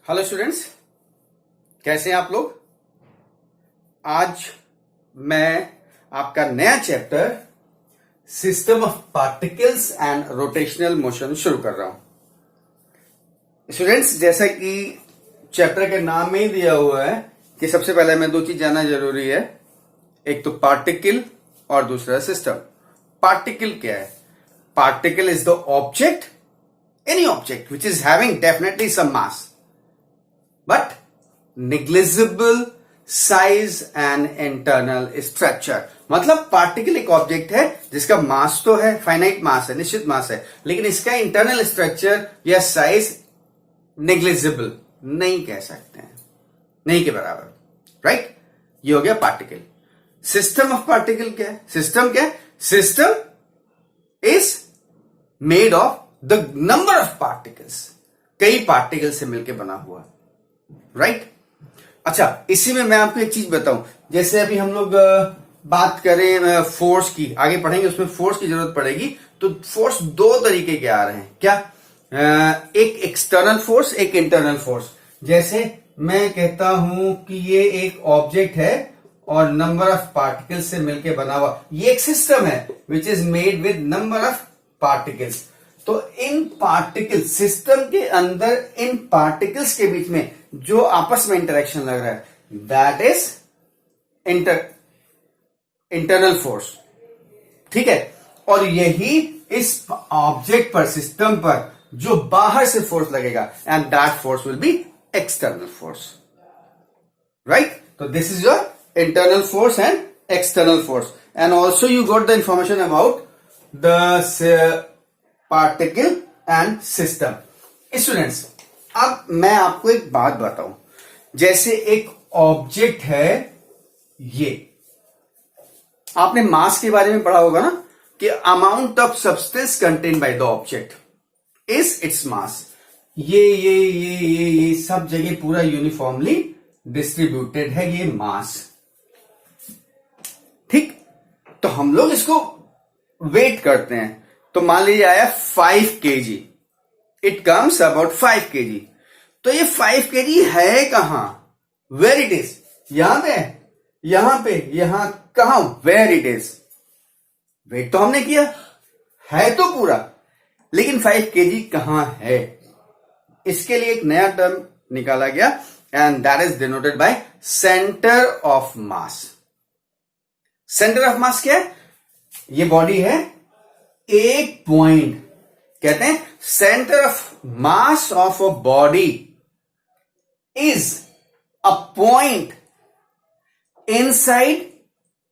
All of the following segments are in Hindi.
हेलो स्टूडेंट्स, कैसे हैं आप लोग। आज मैं आपका नया chapter system of particles and rotational motion शुरू कर रहा हूं। स्टूडेंट्स, जैसा कि चैप्टर के नाम में ही दिया हुआ है कि सबसे पहले हमें दो चीज जानना जरूरी है, एक तो पार्टिकल और दूसरा सिस्टम। पार्टिकल क्या है? Particle is the object, any object which is having definitely some mass but negligible size and internal structure। मतलब पार्टिकल एक ऑब्जेक्ट है जिसका मास तो है, फाइनाइट मास है, निश्चित मास है, लेकिन इसका इंटरनल स्ट्रक्चर या साइज नेग्लिजिबल नहीं कह सकते हैं, नहीं के बराबर, राइट। ये हो गया पार्टिकल। सिस्टम ऑफ पार्टिकल क्या है? सिस्टम क्या है? System is made of the number of particles, कई पार्टिकल से मिलकर बना हुआ, राइट। अच्छा, इसी में मैं आपको एक चीज बताऊं, जैसे अभी हम लोग बात करें फोर्स की, आगे पढ़ेंगे उसमें फोर्स की जरूरत पड़ेगी। तो फोर्स दो तरीके के आ रहे हैं, क्या? एक एक्सटर्नल फोर्स, एक इंटरनल फोर्स। जैसे मैं कहता हूं कि ये एक ऑब्जेक्ट है और नंबर ऑफ पार्टिकल्स से मिलकर बना हुआ, ये एक सिस्टम है विच is made with number of particles. तो इन पार्टिकल्स, सिस्टम के अंदर इन पार्टिकल्स के बीच में जो आपस में इंटरेक्शन लग रहा है, दैट इज इंटरनल फोर्स, ठीक है। और यही इस ऑब्जेक्ट पर, सिस्टम पर जो बाहर से फोर्स लगेगा, and that force will be external force, right. तो this is your internal force and external force, and also you got the information about the particle and system. Students, अब मैं आपको एक बात बताऊं, जैसे एक ऑब्जेक्ट है, ये आपने मास के बारे में पढ़ा होगा ना, कि amount of substance contain by the object is its mass. ये सब जगह पूरा यूनिफॉर्मली डिस्ट्रीब्यूटेड है ये मास, ठीक। तो हम लोग इसको वेट करते हैं, तो मान लीजिए आया 5 kg, it comes about 5 kg। तो ये 5 kg है कहां? Where it is? यहां पे, यहां कहां? Where it is? वेट तो हमने किया है तो पूरा, लेकिन 5 kg कहां है? इसके लिए एक नया टर्म निकाला गया, and that is denoted by centre of mass. Centre of mass क्या है? ये बॉडी है, एक पॉइंट, कहते हैं centre of mass of a body is a point inside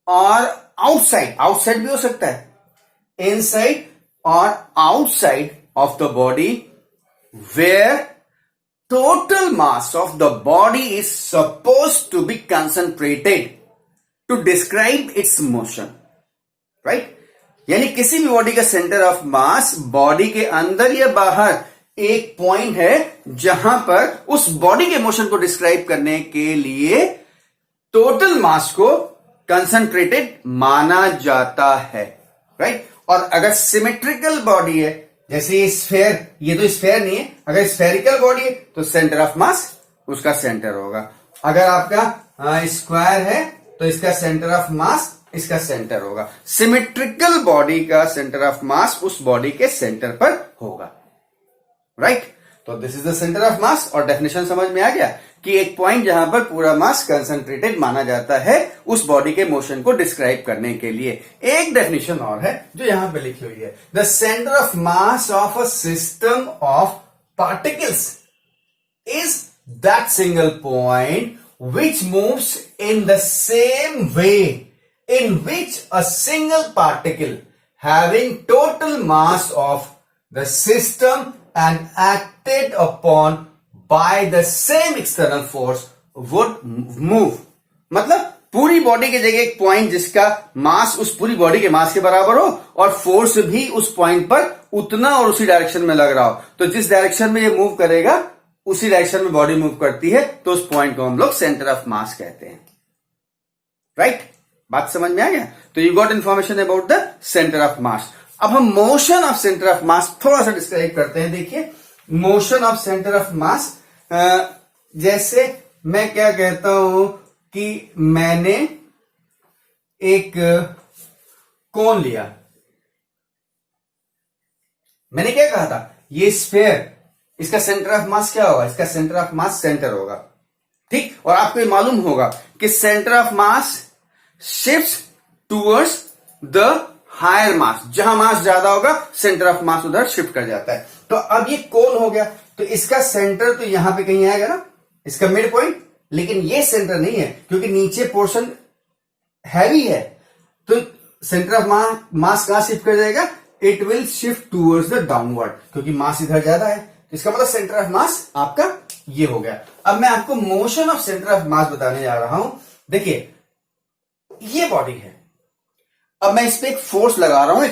और आउटसाइड, आउटसाइड भी हो सकता है, इनसाइड और outside of the body, where total mass of the body is suppose to be concentrated to describe its motion, right. यानी किसी भी बॉडी का सेंटर ऑफ मास बॉडी के अंदर या बाहर एक पॉइंट है जहां पर उस बॉडी के मोशन को डिस्क्राइब करने के लिए टोटल मास को कंसंट्रेटेड माना जाता है, राइट। और अगर सिमेट्रिकल बॉडी है, जैसे ये स्फेयर, ये तो स्फेयर नहीं है, अगर स्फेरिकल बॉडी है तो सेंटर ऑफ मास उसका सेंटर होगा। अगर आपका स्क्वायर है तो इसका सेंटर ऑफ मास इसका सेंटर होगा। सिमेट्रिकल बॉडी का सेंटर ऑफ मास उस बॉडी के सेंटर पर होगा, राइट। तो this is the centre of मास, और डेफिनेशन समझ में आ गया कि एक पॉइंट जहां पर पूरा मास कंसंट्रेटेड माना जाता है उस बॉडी के मोशन को डिस्क्राइब करने के लिए। एक डेफिनेशन और है जो यहां पे लिखी हुई है, the centre of mass of a system of particles is that single point which moves in the same way in which a single particle having total mass of the system and acted upon by the same external force would move। मतलब पूरी बॉडी की जगह एक पॉइंट जिसका मास उस पूरी बॉडी के मास के बराबर हो और फोर्स भी उस पॉइंट पर उतना और उसी डायरेक्शन में लग रहा हो, तो जिस डायरेक्शन में ये मूव करेगा उसी डायरेक्शन में बॉडी मूव करती है, तो उस पॉइंट को हम लोग सेंटर ऑफ मास कहते हैं, राइट। बात समझ में आ गया? तो you got information about the centre of मास। अब हम मोशन ऑफ सेंटर ऑफ मास थोड़ा सा डिस्क्राइब करते हैं। देखिए, मोशन ऑफ सेंटर ऑफ मास जैसे मैं क्या कहता हूं कि मैंने एक कोन लिया, मैंने क्या कहा था, ये स्फीयर, इसका सेंटर ऑफ मास क्या होगा, इसका सेंटर ऑफ मास सेंटर होगा, ठीक। और आपको ये मालूम होगा कि centre of mass shifts towards the higher mass, जहां मास ज्यादा होगा सेंटर ऑफ मास उधर शिफ्ट कर जाता है। तो अब ये कोन हो गया, तो इसका सेंटर तो यहां पे कहीं आएगा ना, इसका मिड पॉइंट, लेकिन ये सेंटर नहीं है क्योंकि नीचे पोर्शन हैवी है, तो सेंटर ऑफ मास कहां शिफ्ट कर जाएगा, it will shift towards the downward, क्योंकि मास इधर ज्यादा है, तो इसका मतलब सेंटर ऑफ मास आपका ये हो गया। अब मैं आपको मोशन ऑफ सेंटर ऑफ मास बताने जा रहा हूं। देखिए ये बॉडी है, अब मैं इस पे एक फोर्स लगा रहा हूं,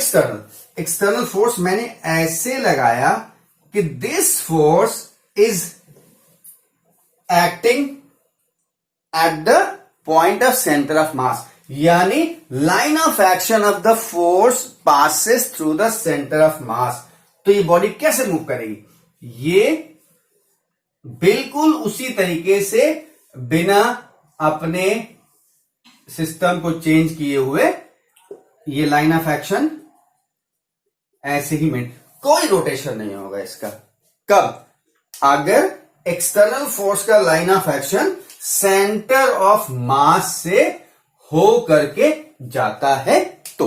एक्सटर्नल फोर्स मैंने ऐसे लगाया कि this force is acting at the point of centre of mass, यानी line of action of the force passes through the centre of mass. तो ये बॉडी कैसे मूव करेगी, ये बिल्कुल उसी तरीके से बिना अपने सिस्टम को चेंज किए हुए ये लाइन ऑफ एक्शन ऐसे ही मेन, कोई रोटेशन नहीं होगा इसका। कब, अगर एक्सटर्नल फोर्स का line of action centre of मास से हो करके जाता है तो,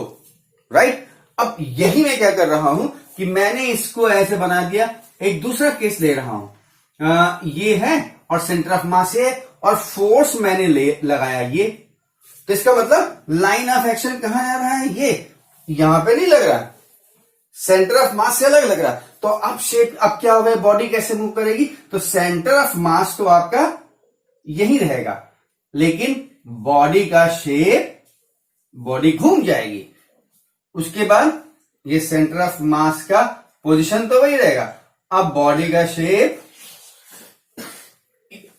राइट। अब यही मैं क्या कर रहा हूं कि मैंने इसको ऐसे बना दिया, एक दूसरा केस ले रहा हूं, ये है और सेंटर ऑफ मास है और फोर्स मैंने लगाया ये, तो इसका मतलब लाइन ऑफ एक्शन कहां जा रहा है, ये यहां पे नहीं लग रहा, सेंटर ऑफ मास से अलग लग रहा। तो अब शेप, अब क्या होगा, बॉडी कैसे मूव करेगी, तो सेंटर ऑफ मास तो आपका यही रहेगा, लेकिन बॉडी का शेप, बॉडी घूम जाएगी, उसके बाद ये सेंटर ऑफ मास का पोजीशन तो वही रहेगा, अब बॉडी का शेप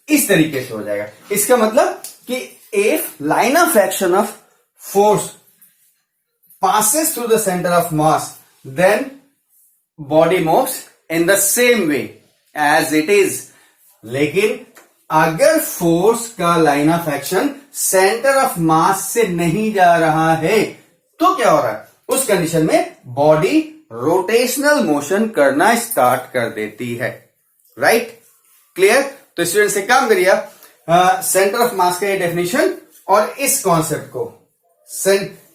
इस तरीके से हो जाएगा। इसका मतलब कि if line of action of force passes through the center of mass, then body moves in the same way as it is. लेकिन अगर फोर्स का line of action centre of मास से नहीं जा रहा है तो क्या हो रहा है, उस कंडीशन में बॉडी रोटेशनल मोशन करना स्टार्ट कर देती है, राइट, क्लियर। तो स्टूडेंट से काम करिए, सेंटर ऑफ मास का ये डेफिनेशन और इस कॉन्सेप्ट को,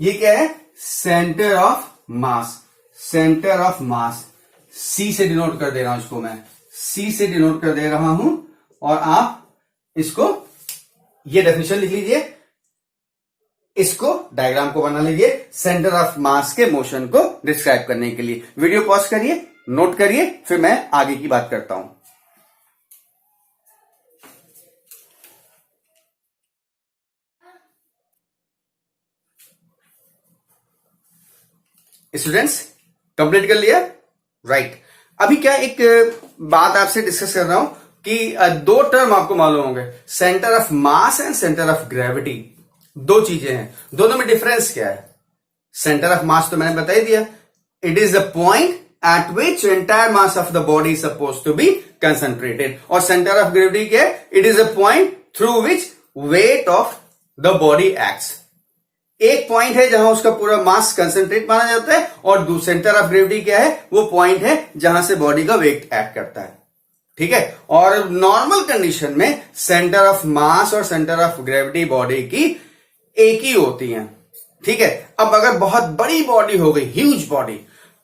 ये क्या है, centre of mass, centre of mass, C से डिनोट कर दे रहा हूं इसको, मैं सी से डिनोट कर दे रहा हूं, और आप इसको ये डेफिनेशन लिख लीजिए, इसको डायग्राम को बना लीजिए सेंटर ऑफ मास के मोशन को डिस्क्राइब करने के लिए। वीडियो पॉज करिए, नोट करिए, फिर मैं आगे की बात करता हूं। स्टूडेंट्स कंप्लीट कर लिया, राइट। अभी क्या एक बात आपसे डिस्कस कर रहा हूं कि दो टर्म आपको मालूम होंगे, centre of mass and centre of gravity, दो चीजें हैं, दोनों में डिफरेंस क्या है। सेंटर ऑफ मास तो मैंने बता ही दिया, it is the point at which entire mass of the body suppose to be concentrated, और सेंटर ऑफ ग्रेविटी क्या है, it is the point through which weight of the body acts. एक पॉइंट है जहां उसका पूरा मास कंसंट्रेट माना जाता है, और सेंटर ऑफ ग्रेविटी क्या है, वो पॉइंट है जहां से बॉडी का वेट एक्ट करता है, ठीक है। और नॉर्मल कंडीशन में सेंटर ऑफ मास और सेंटर ऑफ ग्रेविटी बॉडी की एक ही होती हैं, ठीक है। अब अगर बहुत बड़ी बॉडी हो गई, ह्यूज बॉडी,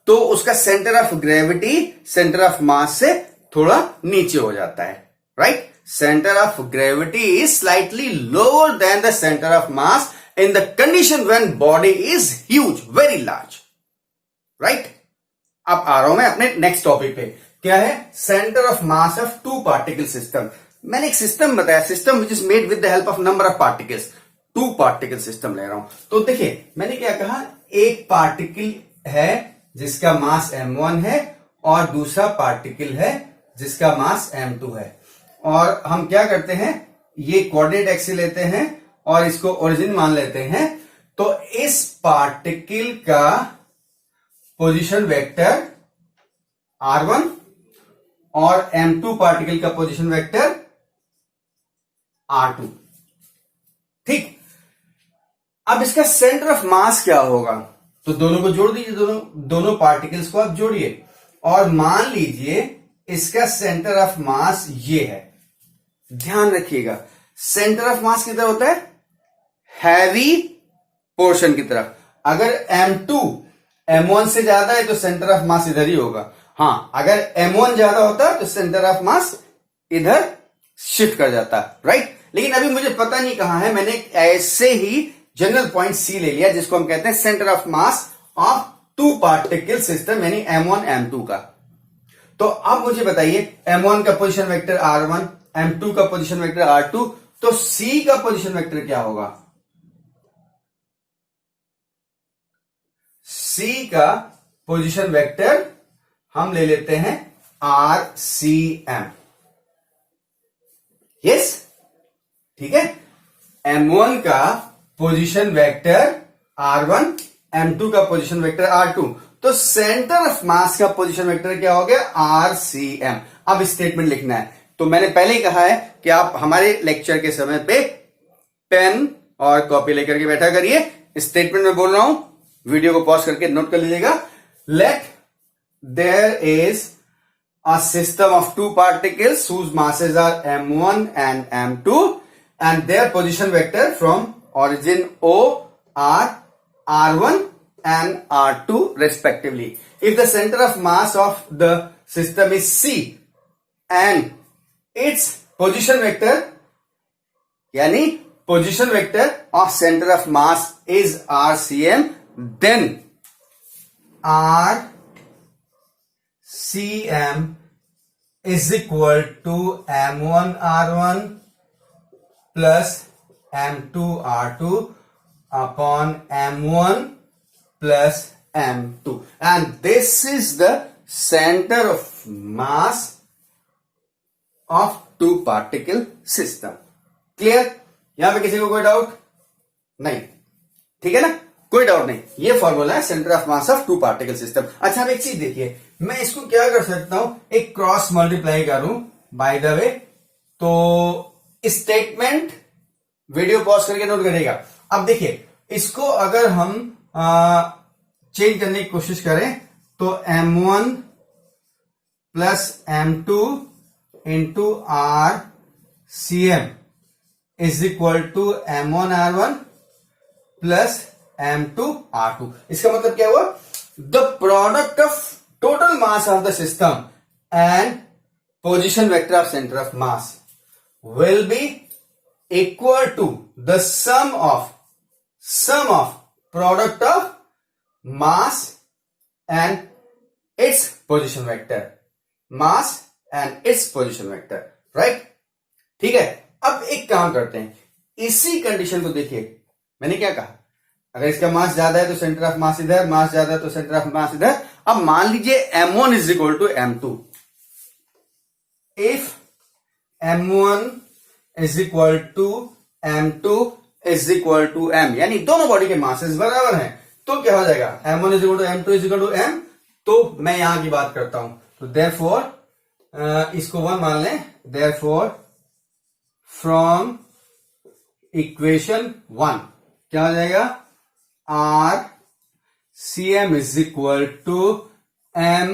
तो उसका centre of gravity centre of मास से थोड़ा नीचे हो जाता है, right. Centre of gravity is slightly lower than the centre of mass in the condition when body is huge, very large, right। अब आ रहा हूं मैं अपने नेक्स्ट टॉपिक पे, क्या है, centre of mass of two particle system. मैंने एक सिस्टम बताया, system which is made with the help of number of particles, two particle system ले रहा हूं। तो देखिए मैंने क्या कहा, एक पार्टिकल है जिसका मास m1 है और दूसरा पार्टिकल है जिसका मास m2 है, और हम क्या करते हैं, ये कोऑर्डिनेट एक्सिस लेते हैं और इसको ओरिजिन मान लेते हैं। तो इस पार्टिकल का पोजीशन वेक्टर r1 और m2 पार्टिकल का पोजीशन वेक्टर R2। ठीक, अब इसका सेंटर ऑफ मास क्या होगा? तो दोनों को जोड़ दीजिए, दोनों पार्टिकल्स को आप जोड़िए और मान लीजिए इसका सेंटर ऑफ मास ये है। ध्यान रखिएगा, सेंटर ऑफ मास किधर होता है? हैवी पोर्शन की तरफ। अगर M2 M1 से ज्यादा है तो सेंटर ऑफ मास इधर ही होगा। हां, अगर M1 ज्यादा होता तो सेंटर ऑफ मास इधर शिफ्ट कर जाता, राइट? लेकिन अभी मुझे पता नहीं कहां है, मैंने ऐसे ही जनरल पॉइंट C ले लिया, जिसको हम कहते हैं centre of mass of two particle system, यानी M1 M2 का। तो अब मुझे बताइए, M1 का पोजीशन वेक्टर R1, M2 का पोजीशन वेक्टर R2, तो C का पोजीशन वेक्टर क्या होगा? C का पोजीशन वेक्टर हम ले लेते हैं RCM। यस, ठीक है। M1 का पोजीशन वेक्टर R1, M2 का पोजीशन वेक्टर R2, तो सेंटर ऑफ मास का पोजीशन वेक्टर क्या हो गया? RCM। अब स्टेटमेंट लिखना है, तो मैंने पहले ही कहा है कि आप हमारे लेक्चर के समय पे पेन और कॉपी लेकर के बैठा करिए। स्टेटमेंट में बोल रहा हूं, वीडियो को पॉज करके नोट कर लीजिएगा। Let there is a system of two particles whose masses are m1 and m2 and their position vector from origin O are r1 and r2 respectively. If the center of mass of the system is C and its position vector, yani position vector of center of mass is RCM, then RCM is equal to M1 R1 plus M2 R2 upon M1 plus M2, and this is the center of mass of two particle system. Clear? यहां पे किसी को कोई डाउट नहीं? ठीक है ना, कोई डाउट नहीं। ये फॉर्मूला है centre of mass of two particle system. अच्छा, अब एक चीज देखिए, मैं इसको क्या कर सकता हूं, एक क्रॉस मल्टीप्लाई करूं बाय द वे। तो स्टेटमेंट वीडियो पॉज करके नोट करिएगा। अब देखिए, इसको अगर हम चेंज करने की कोशिश करें तो M1 plus M2 into RCM is equal to M1 R1 plus M2 R2। इसका मतलब क्या हुआ? The product of total mass of the system and position vector of centre of mass will be equal to the sum of product of mass and its position vector, mass and its position vector, right? ठीक है। अब एक काम करते हैं, इसी कंडीशन को देखिए, मैंने क्या कहा, अगर इसका मास ज्यादा है तो सेंटर ऑफ मास इधर, मास ज्यादा है तो सेंटर ऑफ मास इधर। अब मान लीजिए M1 is equal to M2। If M1 is equal to M2 is equal to M, यानी दोनों बॉडी के मासेस बराबर हैं, तो क्या हो जाएगा? M1 is equal to M2 is equal to M। तो मैं यहां की बात करता हूं, तो देयरफॉर इसको 1 मान लें। देयरफॉर फ्रॉम इक्वेशन 1 क्या हो जाएगा? RCM is equal to M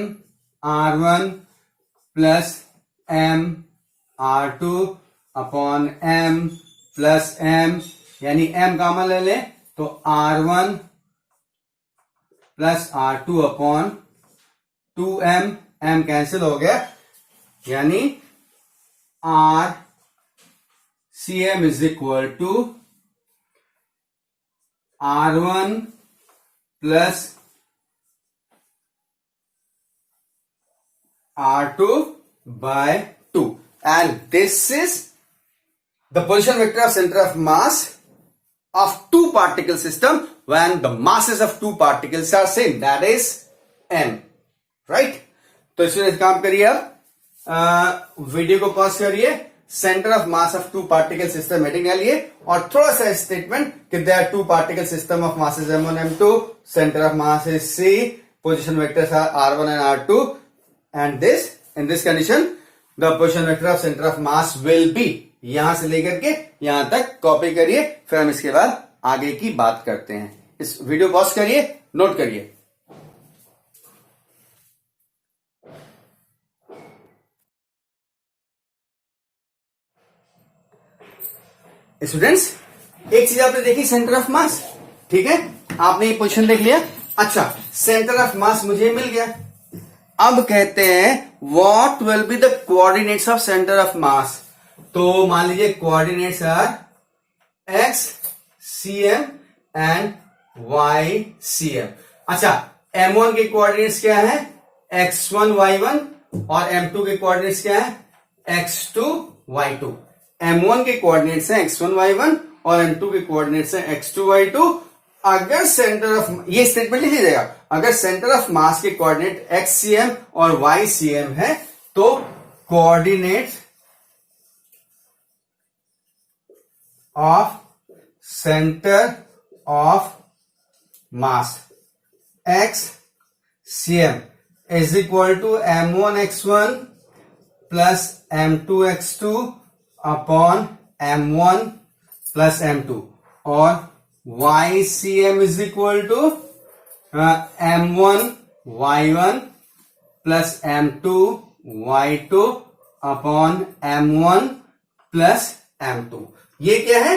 R1 plus M R2 upon M plus M, यानी M कॉमन ले लें तो R1 plus R2 upon 2M, M cancel हो गया, यानी RCM is equal to R1 plus R2 by 2, and this is the position vector of center of mass of two particle system when the masses of two particles are same, that is n, right? तो इसमें काम करिए, आप वीडियो को पॉज करिए, centre of mass of two particle system heading डालिए और थोड़ा सा स्टेटमेंट कि there are two particle system of masses M1 M2, centre of mass is C, position vectors are R1 and R2, and this in this condition the position vector of center of mass will be, यहां से लेकर के यहां तक कॉपी करिए, फिर हम इसके बाद आगे की बात करते हैं। इस वीडियो पॉज करिए, नोट करिए। स्टूडेंट्स, एक चीज आपने देखी, सेंटर ऑफ मास, ठीक है, आपने ये पोजीशन देख लिया। अच्छा, सेंटर ऑफ मास मुझे मिल गया। अब कहते हैं what will be the coordinates of centre of mass. तो मान लीजिए coordinates are X C M and Y C M. अच्छा, m1 के कोऑर्डिनेट्स क्या है, x1 y1, और m2 के कोऑर्डिनेट्स क्या है, x2 y2। m1 के कोऑर्डिनेट्स हैं x1 y1 और m2 के कोऑर्डिनेट्स हैं x2 y2। अगर सेंटर ऑफ, ये स्टेटमेंट लिख लीजिएगा, अगर सेंटर ऑफ मास के कोऑर्डिनेट xcm और ycm है तो coordinate of centre of mass xcm is equal to m1 x1 plus m2 x2 upon m1 plus m2, और YCM is equal to m1 y1 plus m2 y2 upon m1 plus m2। ये क्या है,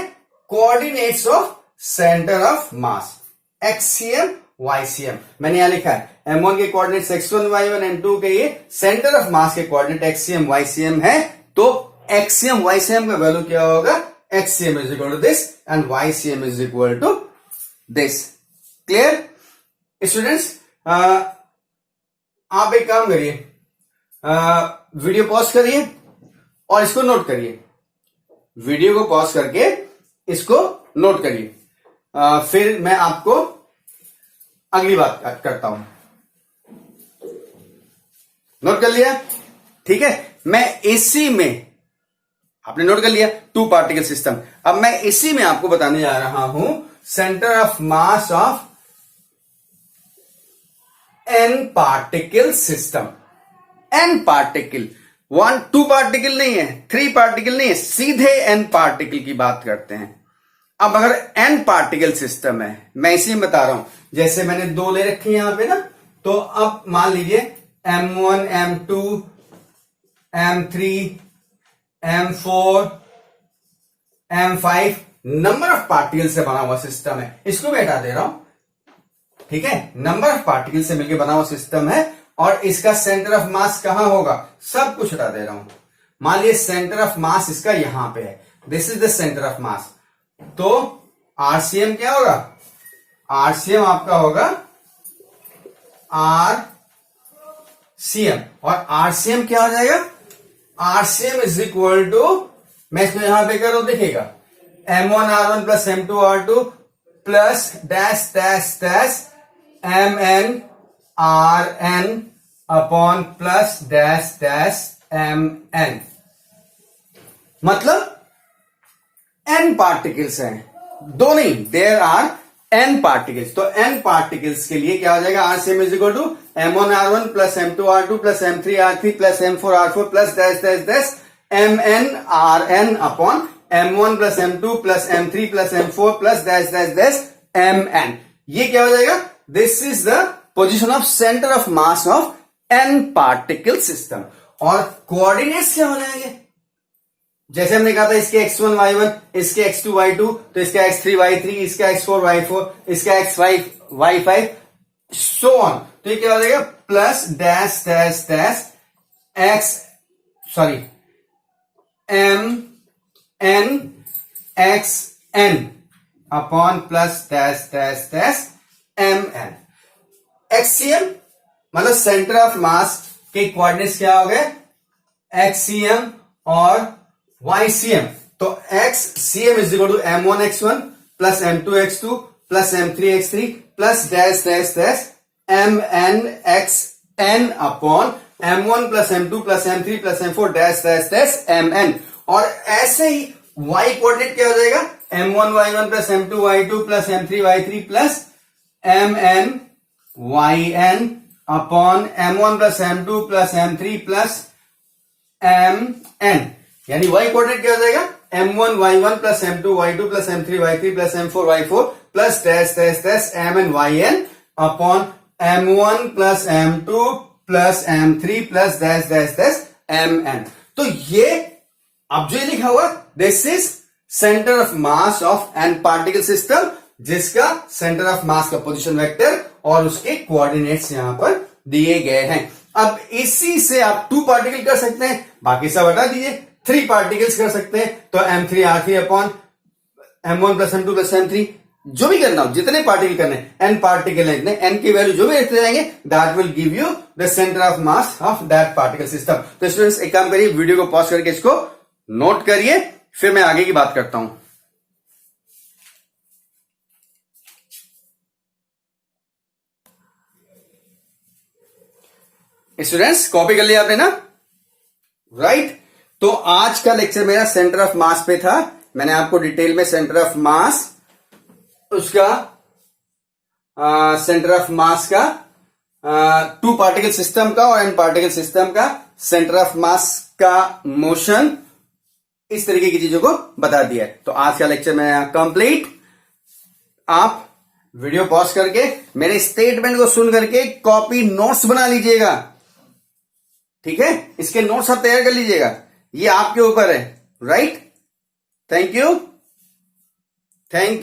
coordinates of centre of mass XCM YCM। मैंने यहां लिखा है m1 के कोऑर्डिनेट्स x1 y1, m2 के ये सेंटर ऑफ मास के कोऑर्डिनेट XCM YCM है, तो XCM YCM का वैल्यू क्या होगा, XCM is equal to this and YCM is equal to this। Clear students? आप एक काम करिए, वीडियो पॉज करिए और इसको नोट करिए। वीडियो को पॉज करके इसको नोट करिए, फिर मैं आपको अगली बात करता हूं। नोट कर लिया? ठीक है, मैं इसी में, आपने नोट कर लिया, टू पार्टिकल सिस्टम। अब मैं इसी में आपको बताने जा रहा हूं centre of mass of n particle system. n particle, 1 2 particle नहीं है, 3 पार्टिकल नहीं है, सीधे n पार्टिकल की बात करते हैं। अब अगर n पार्टिकल सिस्टम है, मैं इसी में बता रहा हूं, जैसे मैंने 2 ले रखे हैं यहां पे ना, तो अब मान लीजिए m1 m2 m3 m4 m5 number of particle से बना हुआ सिस्टम है। इसको भी हटा दे रहा हूं, ठीक है, नंबर ऑफ पार्टिकल से मिलकर बना हुआ सिस्टम है, और इसका सेंटर ऑफ मास कहां होगा, सब कुछ हटा दे रहा हूं। मान लीजिए सेंटर ऑफ मास इसका यहां पे है, this is the centre of mass, तो आरसीएम क्या होगा, आरसीएम आपका होगा आरसीएम, और आरसीएम क्या हो जाएगा, आरसीएम इज इक्वल टू, मैं इसको यहां पे करूं, दिखेगा m1 r1 plus m2 r2 plus dash dash dash mn rn upon plus dash dash mn। मतलब n पार्टिकल्स हैं, दो नहीं, देयर आर n पार्टिकल्स। तो n पार्टिकल्स के लिए क्या हो जाएगा, RCM is equal to m1 r1 plus m2 r2 plus m3 r3 plus m4 r4 plus dash dash dash mn rn upon m1 plus m2 plus m3 plus m4 plus dash dash dash mn। ये क्या हो जाएगा, this is the position of centre of mass of n particle system. और कोऑर्डिनेट्स क्या हो जाएंगे, जैसे हमने कहा था इसके x1 y1, इसके x2 y2, तो इसका x3 y3, इसका x4 y4, इसका x5 y5, सो ऑन। तो ये क्या हो जाएगा, plus dash dash dash m n x n upon plus dash dash dash m n। XCM मतलब सेंटर ऑफ मास के कोऑर्डिनेट्स क्या हो गए, XCM और YCM। तो XCM is equal to m1 x1 plus m2 x2 plus m3 x3 plus dash dash dash mn xn upon m1 plus m2 plus m3 plus m4 dash dash dash mn। और ऐसे ही y कोऑर्डिनेट क्या हो जाएगा, m1 y1 plus m2 y2 plus m3 y3 plus mn yn upon m1 plus m2 plus m3 plus mn। यानी y कोऑर्डिनेट क्या हो जाएगा, m1 y1 plus m2 y2 plus m3 y3 plus m4 y4 plus dash dash dash mn yn upon m1 plus m2 plus m3 plus dash dash dash mn। तो ये अब जो लिखा हुआ this is centre of mass of N particle system, जिसका सेंटर ऑफ मास का पोजीशन वेक्टर और उसके कोऑर्डिनेट्स यहां पर दिए गए हैं। अब इसी से आप 2 पार्टिकल कर सकते हैं, बाकी सब हटा दीजिए, 3 पार्टिकल्स कर सकते हैं। तो m3 r3 upon m1 plus m2 plus m3, जो भी करना हो, जितने पार्टिकल करने, n पार्टिकल है, n की वैल्यू जो भी रखते जाएंगे, that will give you the centre of mass of that particle system. तो स्टूडेंट्स एक काम करिए, वीडियो को पॉज करके इसको नोट करिए, फिर मैं आगे की बात करता हूं। स्टूडेंट्स कॉपी कर लिया आपने ना, राइट? तो आज का लेक्चर मेरा सेंटर ऑफ मास पे था। मैंने आपको डिटेल में सेंटर ऑफ मास, उसका सेंटर ऑफ मास का 2 पार्टिकल सिस्टम का और n पार्टिकल सिस्टम का सेंटर ऑफ मास का मोशन, इस तरीके की चीजों को बता दिया है। तो आज का लेक्चर मेरा कंप्लीट। आप वीडियो पॉज करके मेरे स्टेटमेंट को सुन करके कॉपी नोट्स बना लीजिएगा, ठीक है? इसके नोट्स आप तैयार कर लीजिएगा, ये आपके ऊपर है, right? Thank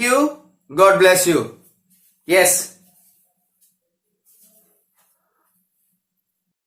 you, God bless you. Yes.